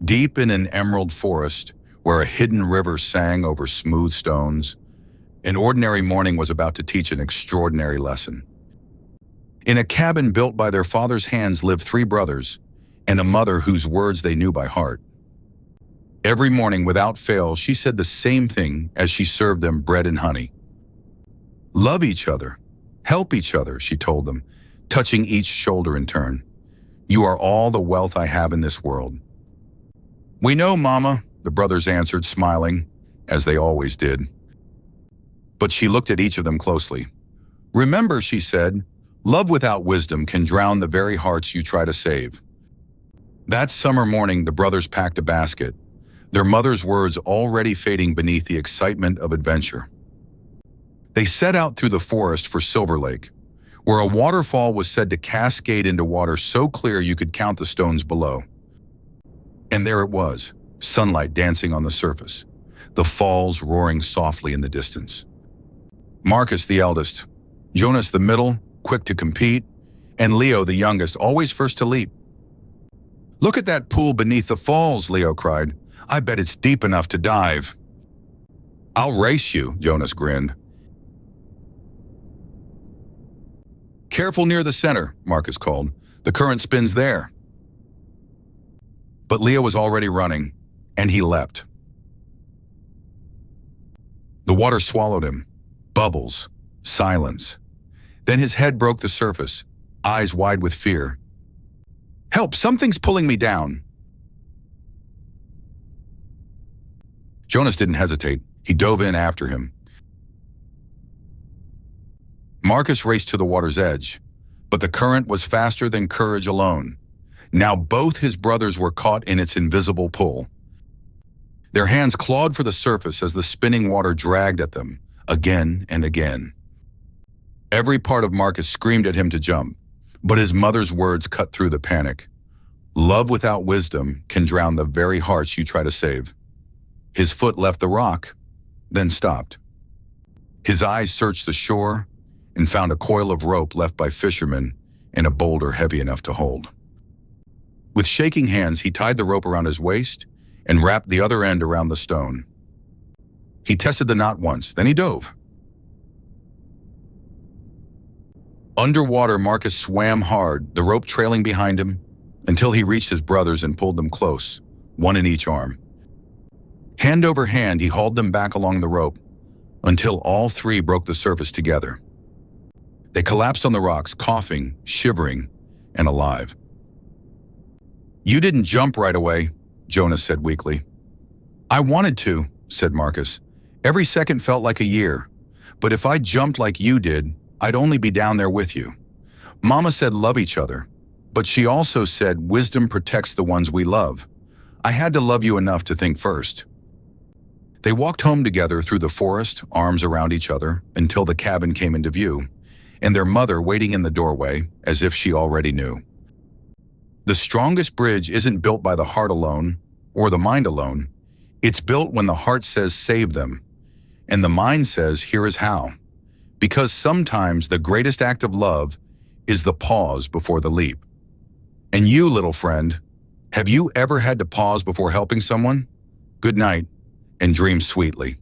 Deep in an emerald forest, where a hidden river sang over smooth stones, an ordinary morning was about to teach an extraordinary lesson. In a cabin built by their father's hands lived three brothers, and a mother whose words they knew by heart. Every morning, without fail, she said the same thing as she served them bread and honey. "Love each other, help each other," she told them, touching each shoulder in turn. "You are all the wealth I have in this world." "We know, Mama," the brothers answered, smiling, as they always did. But she looked at each of them closely. "Remember," she said, "love without wisdom can drown the very hearts you try to save." That summer morning, the brothers packed a basket, their mother's words already fading beneath the excitement of adventure. They set out through the forest for Silver Lake, where a waterfall was said to cascade into water so clear you could count the stones below. And there it was, sunlight dancing on the surface, the falls roaring softly in the distance. Marcus, the eldest, Jonas, the middle, quick to compete, and Leo, the youngest, always first to leap. "Look at that pool beneath the falls," Leo cried. "I bet it's deep enough to dive." "I'll race you," Jonas grinned. "Careful near the center," Marcus called. "The current spins there." But Leo was already running, and he leapt. The water swallowed him. Bubbles. Silence. Then his head broke the surface, eyes wide with fear. "Help! Something's pulling me down!" Jonas didn't hesitate. He dove in after him. Marcus raced to the water's edge, but the current was faster than courage alone. Now both his brothers were caught in its invisible pull. Their hands clawed for the surface as the spinning water dragged at them, again and again. Every part of Marcus screamed at him to jump, but his mother's words cut through the panic. "Love without wisdom can drown the very hearts you try to save." His foot left the rock, then stopped. His eyes searched the shore and found a coil of rope left by fishermen and a boulder heavy enough to hold. With shaking hands, he tied the rope around his waist and wrapped the other end around the stone. He tested the knot once, then he dove. Underwater, Marcus swam hard, the rope trailing behind him, until he reached his brothers and pulled them close, one in each arm. Hand over hand, he hauled them back along the rope, until all three broke the surface together. They collapsed on the rocks, coughing, shivering, and alive. "You didn't jump right away," Jonas said weakly. "I wanted to," said Marcus. "Every second felt like a year. But if I jumped like you did, I'd only be down there with you. Mama said love each other, but she also said wisdom protects the ones we love. I had to love you enough to think first." They walked home together through the forest, arms around each other, until the cabin came into view, and their mother waiting in the doorway as if she already knew. The strongest bridge isn't built by the heart alone, or the mind alone. It's built when the heart says save them, and the mind says here is how. Because sometimes the greatest act of love is the pause before the leap. And you, little friend, have you ever had to pause before helping someone? Good night, and dream sweetly.